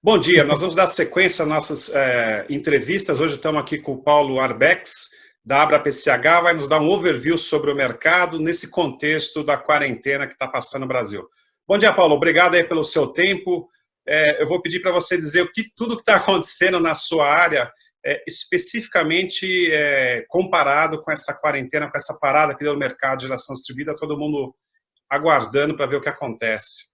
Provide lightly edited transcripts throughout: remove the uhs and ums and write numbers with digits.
Bom dia, nós vamos dar sequência às nossas entrevistas. Hoje estamos aqui com o Paulo Arbex, da Abra PCH, vai nos dar um overview sobre o mercado nesse contexto da quarentena que está passando no Brasil. Bom dia, Paulo, obrigado aí pelo seu tempo. Eu vou pedir para você dizer tudo o que está acontecendo na sua área, especificamente comparado com essa quarentena, com essa parada que deu no mercado de geração distribuída, todo mundo aguardando para ver o que acontece.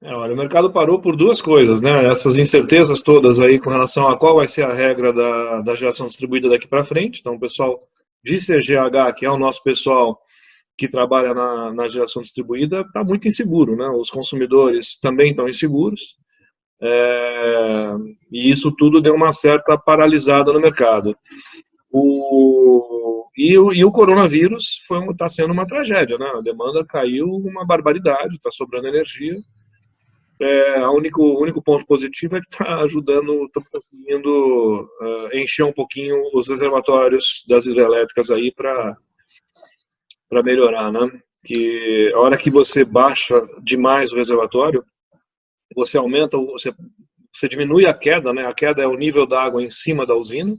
Olha, o mercado parou por duas coisas, né? Essas incertezas todas aí com relação a qual vai ser a regra da geração distribuída daqui para frente. Então, o pessoal de CGH, que é o nosso pessoal que trabalha na geração distribuída, está muito inseguro, né? Os consumidores também estão inseguros. E isso tudo deu uma certa paralisada no mercado. E o coronavírus está sendo uma tragédia, né? A demanda caiu uma barbaridade, está sobrando energia. O único ponto positivo é que está ajudando, está conseguindo encher um pouquinho os reservatórios das hidrelétricas aí para melhorar, né? Que a hora que você baixa demais o reservatório, você aumenta, você diminui a queda, né? A queda é o nível d'água em cima da usina,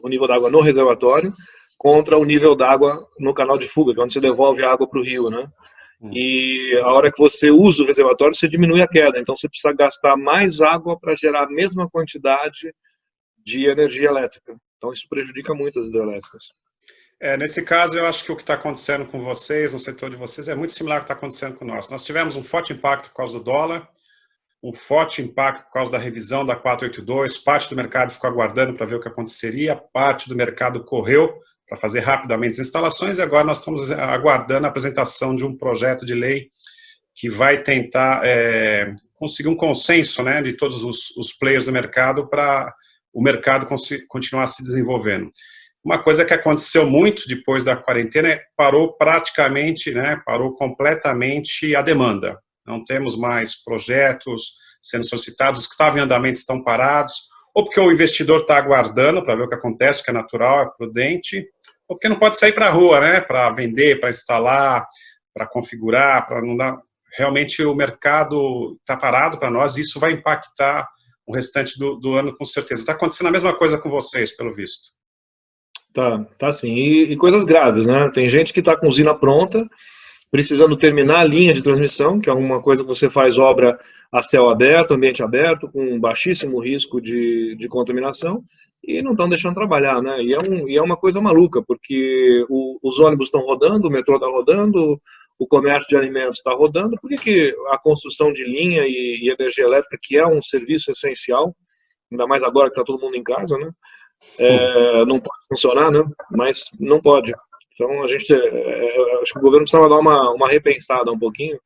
o nível d'água no reservatório, contra o nível d'água no canal de fuga, que é onde você devolve a água para o rio, né? E a hora que você usa o reservatório, você diminui a queda. Então, você precisa gastar mais água para gerar a mesma quantidade de energia elétrica. Então, isso prejudica muito as hidrelétricas. Nesse caso, eu acho que o que está acontecendo com vocês, no setor de vocês, é muito similar ao que está acontecendo com nós. Nós tivemos um forte impacto por causa do dólar, um forte impacto por causa da revisão da 482, parte do mercado ficou aguardando para ver o que aconteceria, parte do mercado correu para fazer rapidamente as instalações, e agora nós estamos aguardando a apresentação de um projeto de lei que vai tentar conseguir um consenso, né, de todos os players do mercado para o mercado continuar se desenvolvendo. Uma coisa que aconteceu muito depois da quarentena parou praticamente, né, parou completamente a demanda. Não temos mais projetos sendo solicitados, os que estavam em andamento estão parados, ou porque o investidor está aguardando para ver o que acontece, que é natural, é prudente, ou porque não pode sair para a rua, né, para vender, para instalar, para configurar, para não dar... Realmente o mercado está parado para nós e isso vai impactar o restante do ano com certeza. Está acontecendo a mesma coisa com vocês, pelo visto. Tá sim. E coisas graves, né? Tem gente que está com usina pronta, precisando terminar a linha de transmissão, que é uma coisa que você faz obra a céu aberto, ambiente aberto, com baixíssimo risco de contaminação, e não estão deixando trabalhar, né? E é uma coisa maluca, porque os ônibus estão rodando, o metrô está rodando, o comércio de alimentos está rodando, por que a construção de linha e energia elétrica, que é um serviço essencial, ainda mais agora que está todo mundo em casa, né? Não pode funcionar, né? Mas não pode. Então, acho que o governo precisava dar uma repensada um pouquinho,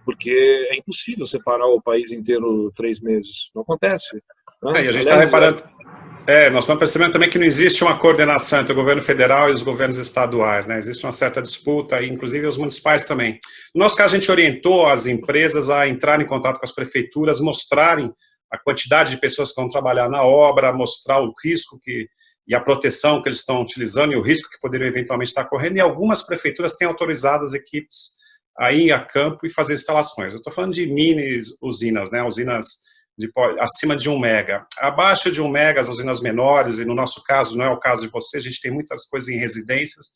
porque é impossível separar o país inteiro 3 meses. Não acontece. Né? E a gente está reparando... nós estamos percebendo também que não existe uma coordenação entre o governo federal e os governos estaduais, né? Existe uma certa disputa, inclusive os municipais também. No nosso caso, a gente orientou as empresas a entrar em contato com as prefeituras, mostrarem a quantidade de pessoas que vão trabalhar na obra, mostrar o risco e a proteção que eles estão utilizando e o risco que poderiam eventualmente estar correndo, e algumas prefeituras têm autorizado as equipes a ir a campo e fazer instalações. Eu estou falando de mini usinas, né? Usinas acima de 1 mega. Abaixo de 1 mega, as usinas menores, e no nosso caso, não é o caso de vocês, a gente tem muitas coisas em residências,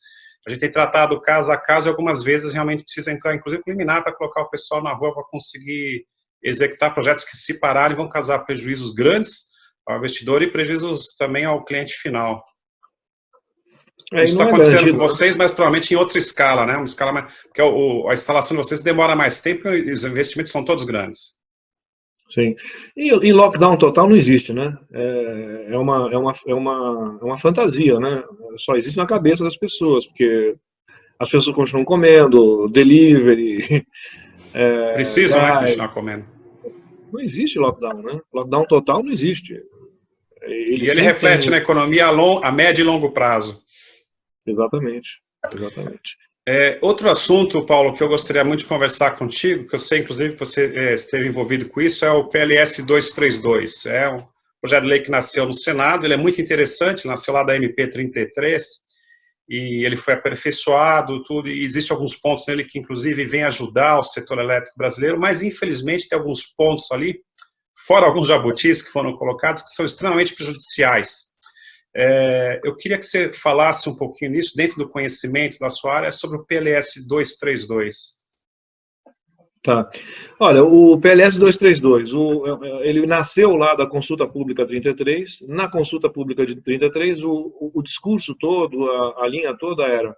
a gente tem tratado caso a caso, e algumas vezes realmente precisa entrar, inclusive, liminar para colocar o pessoal na rua para conseguir executar projetos que, se pararem, vão causar prejuízos grandes ao investidor e prejuízos também ao cliente final. Isso está acontecendo com vocês, mas provavelmente em outra escala, né? Uma escala mais, porque a instalação de vocês demora mais tempo e os investimentos são todos grandes. Sim. E lockdown total não existe, né? É uma fantasia, né? Só existe na cabeça das pessoas, porque as pessoas continuam comendo, delivery... Precisam, né, continuar comendo. Não existe lockdown, né? Lockdown total não existe. E ele reflete na economia a médio e longo prazo. Exatamente. Outro assunto, Paulo, que eu gostaria muito de conversar contigo, que eu sei, inclusive, que você esteve envolvido com isso, é o PLS 232. É um projeto de lei que nasceu no Senado, ele é muito interessante, nasceu lá da MP 33, e ele foi aperfeiçoado, tudo, e existem alguns pontos nele que, inclusive, vêm ajudar o setor elétrico brasileiro, mas, infelizmente, tem alguns pontos ali, fora alguns jabutis que foram colocados, que são extremamente prejudiciais. Eu queria que você falasse um pouquinho nisso, dentro do conhecimento da sua área, sobre o PLS 232. Tá. Olha, o PLS 232, ele nasceu lá da consulta pública 33. Na consulta pública de 33, o discurso todo, a linha toda era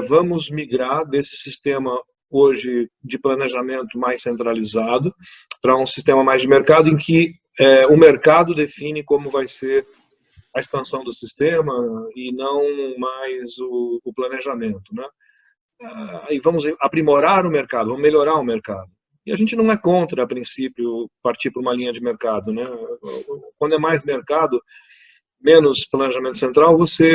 vamos migrar desse sistema hoje de planejamento mais centralizado para um sistema mais de mercado, em que o mercado define como vai ser a expansão do sistema e não mais o planejamento, né? E vamos aprimorar o mercado, vamos melhorar o mercado. E a gente não é contra, a princípio, partir para uma linha de mercado, né? Quando é mais mercado, menos planejamento central, você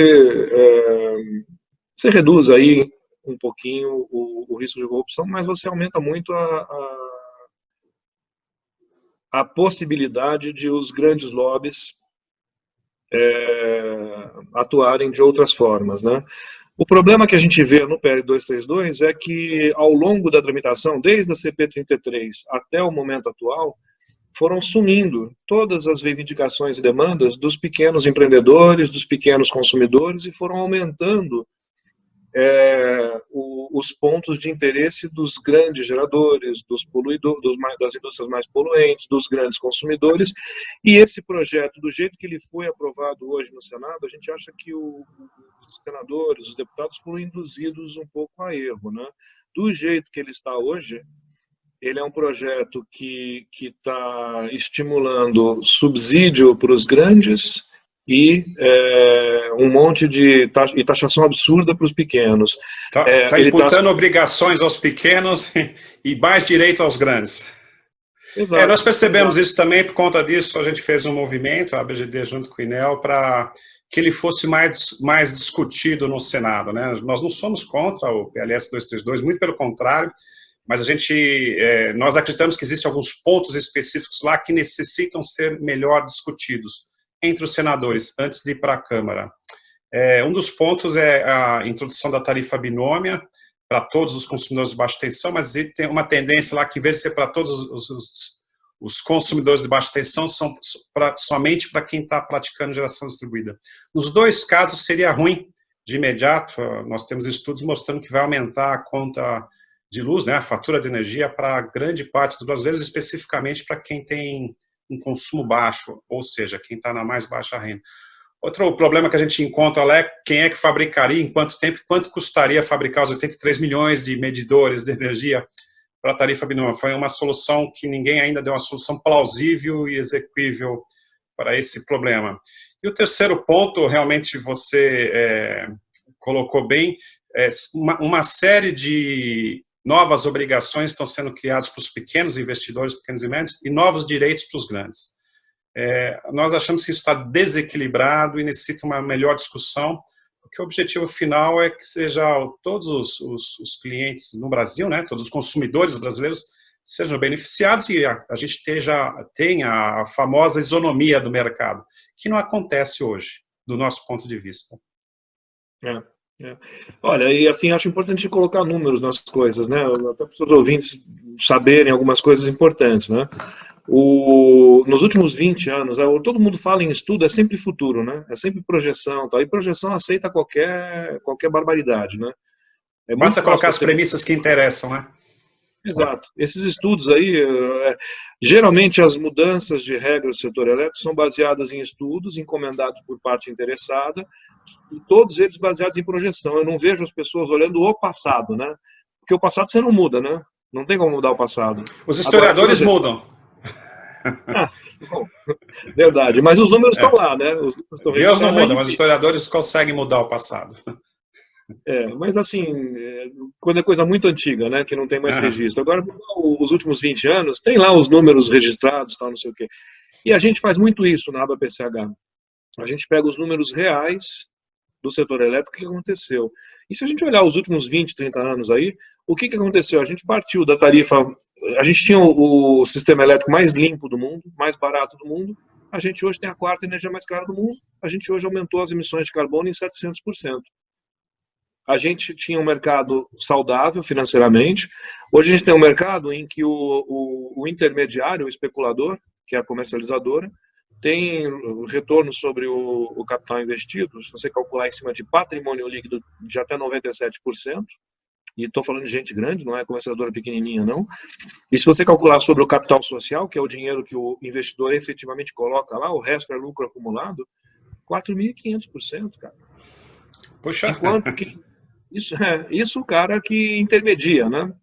reduz aí um pouquinho o risco de corrupção, mas você aumenta muito a possibilidade de os grandes lobbies atuarem de outras formas, né? O problema que a gente vê no PL 232 é que, ao longo da tramitação, desde a CP 33 até o momento atual, foram sumindo todas as reivindicações e demandas dos pequenos empreendedores, dos pequenos consumidores, e foram aumentando os pontos de interesse dos grandes geradores, dos poluidores, das indústrias mais poluentes, dos grandes consumidores. E esse projeto, do jeito que ele foi aprovado hoje no Senado, a gente acha que os senadores, os deputados foram induzidos um pouco a erro, né? Do jeito que ele está hoje, ele é um projeto que está estimulando subsídio para os grandes e um monte de taxação absurda para os pequenos. Está imputando obrigações aos pequenos e mais direito aos grandes. Exato. Nós percebemos isso também, por conta disso a gente fez um movimento, a ABGD junto com o INEL, para que ele fosse mais discutido no Senado, né? Nós não somos contra o PLS 232, muito pelo contrário, mas nós acreditamos que existem alguns pontos específicos lá que necessitam ser melhor discutidos entre os senadores, antes de ir para a Câmara. Um dos pontos é a introdução da tarifa binômia para todos os consumidores de baixa tensão, mas tem uma tendência lá que, em vez de ser para todos os consumidores de baixa tensão, são somente para quem está praticando geração distribuída. Nos dois casos, seria ruim de imediato. Nós temos estudos mostrando que vai aumentar a conta de luz, né, a fatura de energia, para grande parte dos brasileiros, especificamente para quem tem um consumo baixo, ou seja, quem está na mais baixa renda. Outro problema que a gente encontra lá é quem é que fabricaria, em quanto tempo, quanto custaria fabricar os 83 milhões de medidores de energia para a tarifa binômia. Foi uma solução que ninguém ainda deu uma solução plausível e execuível para esse problema. E o terceiro ponto, realmente você colocou bem, uma série de novas obrigações estão sendo criadas para os pequenos investidores, pequenos e médios, e novos direitos para os grandes. Nós achamos que isso está desequilibrado e necessita uma melhor discussão, porque o objetivo final é que todos os clientes no Brasil, né, todos os consumidores brasileiros, sejam beneficiados e a gente tenha a famosa isonomia do mercado, que não acontece hoje, do nosso ponto de vista. Olha, e assim, acho importante colocar números nas coisas, né? Até para os ouvintes saberem algumas coisas importantes, né? Nos últimos 20 anos, todo mundo fala em estudo, é sempre futuro, né? É sempre projeção, tal. E projeção aceita qualquer barbaridade, né? Basta colocar as premissas que interessam, né? Exato. Esses estudos aí, geralmente as mudanças de regras do setor elétrico são baseadas em estudos encomendados por parte interessada, e todos eles baseados em projeção. Eu não vejo as pessoas olhando o passado, né? Porque o passado você não muda, né? Não tem como mudar o passado. Os historiadores mudam. Bom, verdade, mas os números estão lá, né? Deus não muda, mas os historiadores conseguem mudar o passado. Mas assim, quando é coisa muito antiga, né, que não tem mais registro. Agora, os últimos 20 anos, tem lá os números registrados, tal, não sei o quê. E a gente faz muito isso na aba PCH. A gente pega os números reais do setor elétrico, o que aconteceu. E se a gente olhar os últimos 20, 30 anos aí, o que aconteceu? A gente partiu da tarifa, a gente tinha o sistema elétrico mais limpo do mundo, mais barato do mundo, a gente hoje tem a quarta energia mais cara do mundo, a gente hoje aumentou as emissões de carbono em 700%. a gente tinha um mercado saudável financeiramente. Hoje a gente tem um mercado em que o intermediário, o especulador, que é a comercializadora, tem retorno sobre o capital investido, se você calcular em cima de patrimônio líquido de até 97%, e estou falando de gente grande, não é comercializadora pequenininha, não. E se você calcular sobre o capital social, que é o dinheiro que o investidor efetivamente coloca lá, o resto é lucro acumulado, 4.500%, cara. Puxa. Enquanto que isso o cara que intermedia, né?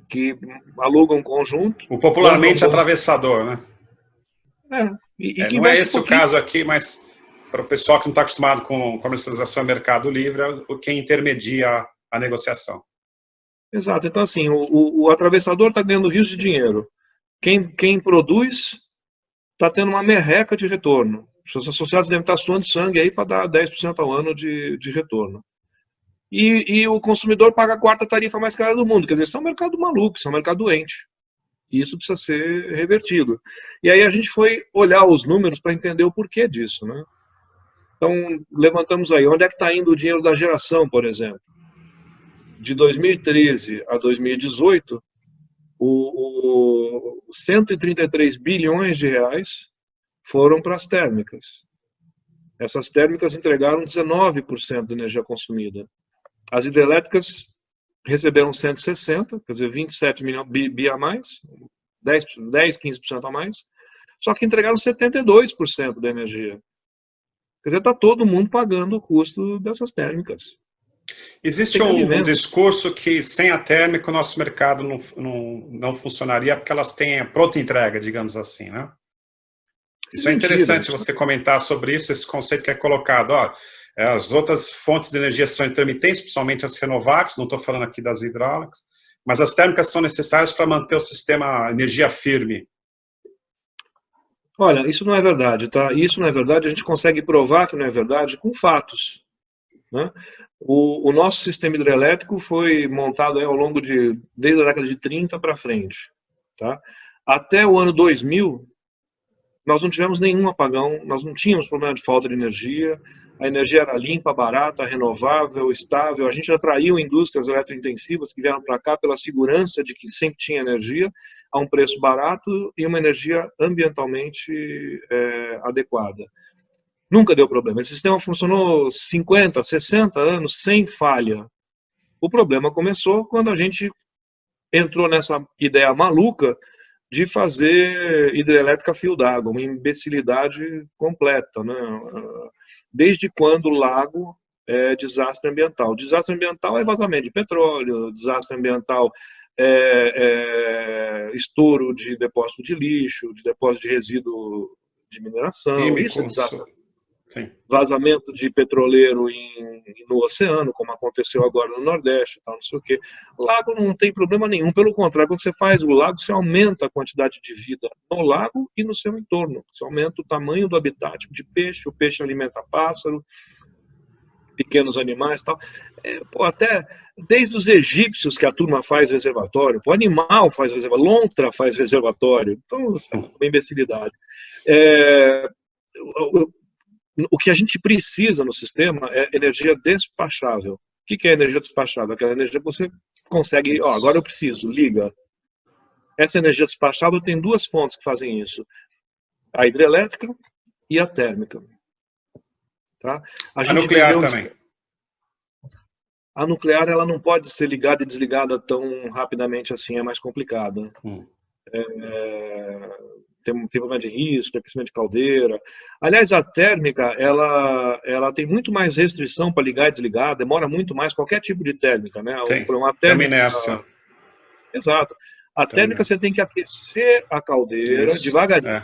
Que aluga um conjunto. O popularmente atravessador, né? Que não é esse o caso aqui, mas para o pessoal que não está acostumado com comercialização Mercado Livre, é quem intermedia a negociação. Exato. Então, assim, o atravessador está ganhando rios de dinheiro. Quem produz está tendo uma merreca de retorno. Os associados devem estar suando sangue aí para dar 10% ao ano de retorno. E o consumidor paga a quarta tarifa mais cara do mundo. Quer dizer, isso é um mercado maluco, isso é um mercado doente. E isso precisa ser revertido. E aí a gente foi olhar os números para entender o porquê disso, né? Então, levantamos aí, onde é que está indo o dinheiro da geração, por exemplo? De 2013 a 2018, 133 bilhões de reais foram para as térmicas. Essas térmicas entregaram 19% da energia consumida. As hidrelétricas receberam 160, quer dizer, 27 milhões bi a mais, 10, 15% a mais, só que entregaram 72% da energia. Quer dizer, está todo mundo pagando o custo dessas térmicas. Existe um discurso que sem a térmica o nosso mercado não funcionaria porque elas têm pronta entrega, digamos assim, né? Isso é interessante você comentar sobre isso, esse conceito que é colocado. Ó, as outras fontes de energia são intermitentes, principalmente as renováveis, não estou falando aqui das hidráulicas, mas as térmicas são necessárias para manter o sistema energia firme. Olha, isso não é verdade, tá? Isso não é verdade, a gente consegue provar que não é verdade com fatos, né? O nosso sistema hidrelétrico foi montado aí ao longo desde a década de 30 para frente, tá? Até o ano 2000, nós não tivemos nenhum apagão, nós não tínhamos problema de falta de energia, a energia era limpa, barata, renovável, estável, a gente atraiu indústrias eletrointensivas que vieram para cá pela segurança de que sempre tinha energia a um preço barato e uma energia ambientalmente adequada. Nunca deu problema, esse sistema funcionou 50, 60 anos sem falha. O problema começou quando a gente entrou nessa ideia maluca de fazer hidrelétrica a fio d'água, uma imbecilidade completa, né? Desde quando o lago é desastre ambiental? Desastre ambiental é vazamento de petróleo, desastre ambiental é estouro de depósito de lixo, de depósito de resíduo de mineração, isso é desastre. Sim. Vazamento de petroleiro no oceano, como aconteceu agora no Nordeste, tal, não sei o quê. Lago não tem problema nenhum, pelo contrário, quando você faz o lago, você aumenta a quantidade de vida no lago e no seu entorno. Você aumenta o tamanho do habitat de peixe, o peixe alimenta pássaro, pequenos animais e tal. Até desde os egípcios que a turma faz reservatório, o animal faz reservatório, lontra faz reservatório. Então, é uma imbecilidade. O que a gente precisa no sistema é energia despachável. O que é energia despachável? Aquela energia que você consegue, agora eu preciso, liga. Essa energia despachável tem duas fontes que fazem isso. A hidrelétrica e a térmica. Tá? A nuclear também. A nuclear ela não pode ser ligada e desligada tão rapidamente assim, é mais complicada. Tem problema de risco, aquecimento de caldeira. Aliás, a térmica, ela tem muito mais restrição para ligar e desligar, demora muito mais, qualquer tipo de térmica, né? Tem uma inércia. Exato. A térmica você tem que aquecer a caldeira devagarinho,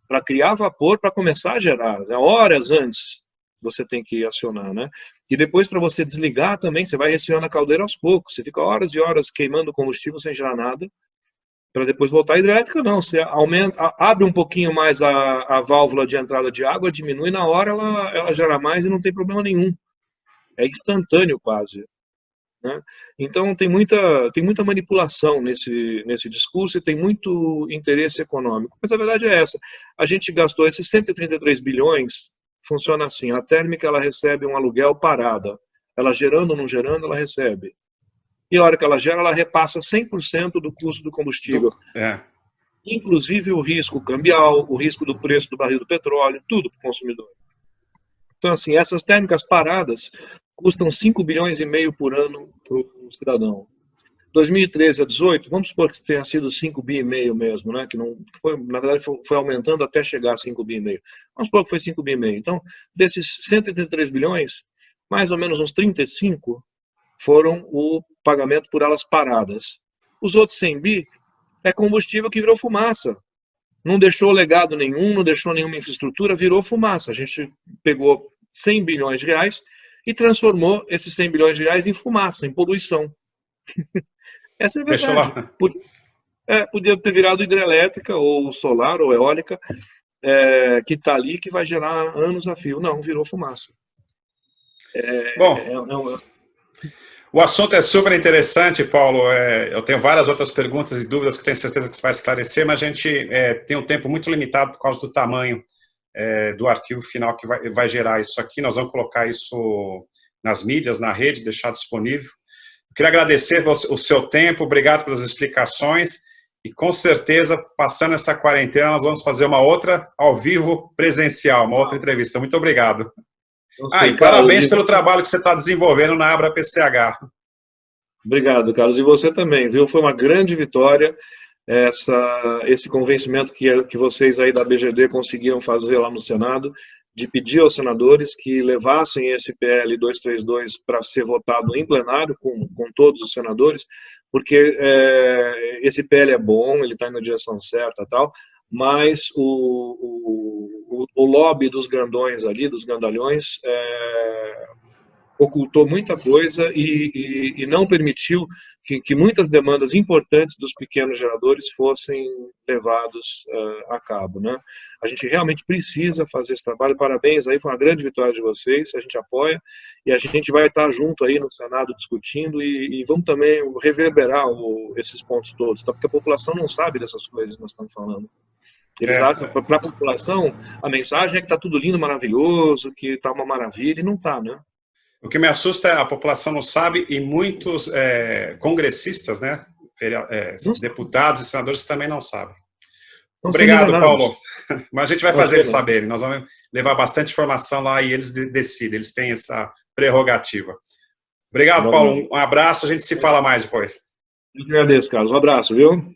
para criar vapor, para começar a gerar. Horas antes você tem que acionar, né? E depois, para você desligar também, você vai resfriando a caldeira aos poucos. Você fica horas e horas queimando combustível sem gerar nada, para depois voltar. A hidrelétrica não, você abre um pouquinho mais a válvula de entrada de água, diminui, na hora ela gera mais e não tem problema nenhum. É instantâneo quase. Né? Então tem muita manipulação nesse discurso e tem muito interesse econômico. Mas a verdade é essa, a gente gastou esses 133 bilhões, funciona assim, a térmica ela recebe um aluguel parada. ela gerando ou não gerando, ela recebe. E a hora que ela gera, ela repassa 100% do custo do combustível. Inclusive o risco cambial, o risco do preço do barril do petróleo, tudo para o consumidor. Então, assim, essas térmicas paradas custam 5 bilhões e meio por ano para o cidadão. 2013 a 18, vamos supor que tenha sido 5 bi e meio mesmo, né? Que não foi, na verdade, foi aumentando até chegar a 5 bi e meio. Vamos supor que foi 5 bi e meio. Então, desses 133 bilhões, mais ou menos uns 35 foram o pagamento por elas paradas. Os outros 100 bi é combustível que virou fumaça. Não deixou legado nenhum, não deixou nenhuma infraestrutura, virou fumaça. A gente pegou 100 bilhões de reais e transformou esses 100 bilhões de reais em fumaça, em poluição. Essa é a verdade. Podia ter virado hidrelétrica, ou solar, ou eólica, que está ali, que vai gerar anos a fio. Não, virou fumaça. Bom, o assunto é super interessante, Paulo. Eu tenho várias outras perguntas e dúvidas que tenho certeza que você vai esclarecer, mas a gente tem um tempo muito limitado por causa do tamanho do arquivo final que vai gerar isso aqui. Nós vamos colocar isso nas mídias, na rede, deixar disponível. Eu queria agradecer o seu tempo, obrigado pelas explicações e com certeza, passando essa quarentena, nós vamos fazer uma outra ao vivo presencial, uma outra entrevista. Muito obrigado. E parabéns pelo trabalho que você está desenvolvendo na Abra PCH. Obrigado, Carlos. E você também, viu? Foi uma grande vitória esse convencimento que vocês aí da BGD conseguiram fazer lá no Senado, de pedir aos senadores que levassem esse PL 232 para ser votado em plenário com todos os senadores, porque esse PL é bom, ele está indo na direção certa e tal, mas o lobby dos grandões ali, dos grandalhões, ocultou muita coisa e não permitiu que muitas demandas importantes dos pequenos geradores fossem levados a cabo, né? A gente realmente precisa fazer esse trabalho. Parabéns aí, foi uma grande vitória de vocês, a gente apoia e a gente vai estar junto aí no Senado discutindo e vamos também reverberar esses pontos todos, tá? Porque a população não sabe dessas coisas que nós estamos falando. Eles acham, para a população, a mensagem é que está tudo lindo, maravilhoso, que está uma maravilha, e não está, né? O que me assusta é a população não sabe e muitos congressistas, né, deputados e senadores também não sabem. Obrigado, Paulo. Mas a gente vai fazer eles saberem. Nós vamos levar bastante informação lá e eles decidem. Eles têm essa prerrogativa. Obrigado, Paulo. Um abraço. A gente se fala mais depois. Eu que agradeço, Carlos. Um abraço, viu?